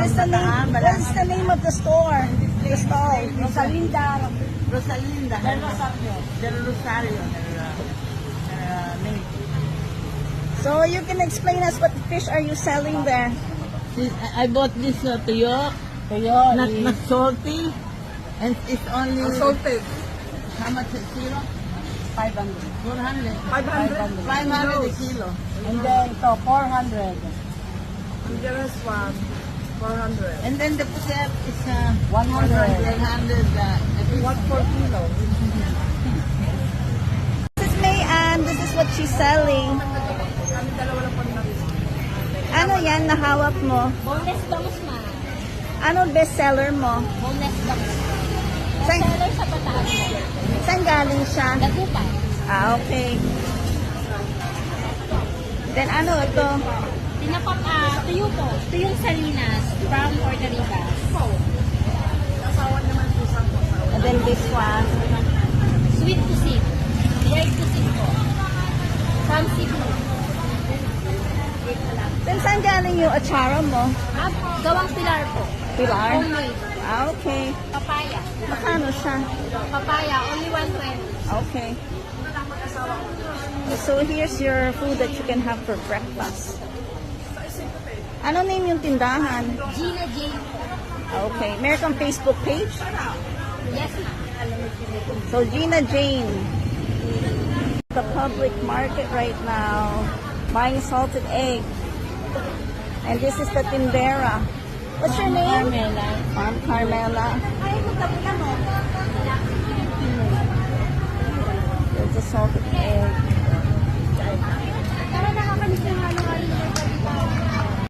What's the name of the store? The stall. Rosalinda. Rosalinda. Del Rosario. Del Rosario. Name. So you can explain us what fish are you selling there? I bought this tuyo, Tuyo. not salty, and it's only Salted. how much a kilo? 500. 400. 500. 500 a kilo. And then ito, 400. There's one. 400. And then the puset is 100. 100. What per kilo? This is May Ann. This is what she's selling. Ano yan nahawak mo? Boneless bangus ma. Ano best seller mo? Boneless bangus. Saan, Seller sa Bataan. saan galing siya? Dagupan. Okay. Then ano ito? Tinapap, tuyo po. Tuyong Salinas from Puerto Rico. And then this one. Sweet pusit. White pusit po. From Cebu. Then saan galing yung atsara mo? Gawang pilar po. Pilar? Homemade. Okay. Papaya. Makano siya? Papaya, only 120. Okay. So here's your food that you can have for breakfast. Ano name yung tindahan? Gina Jane po. Okay. Meron kang Facebook page? Yes ma. So Gina Jane. The public market right now. Buying salted egg. And this is the Tindera. What's your name? Carmela. Ma'am Carmela. There's a salted egg.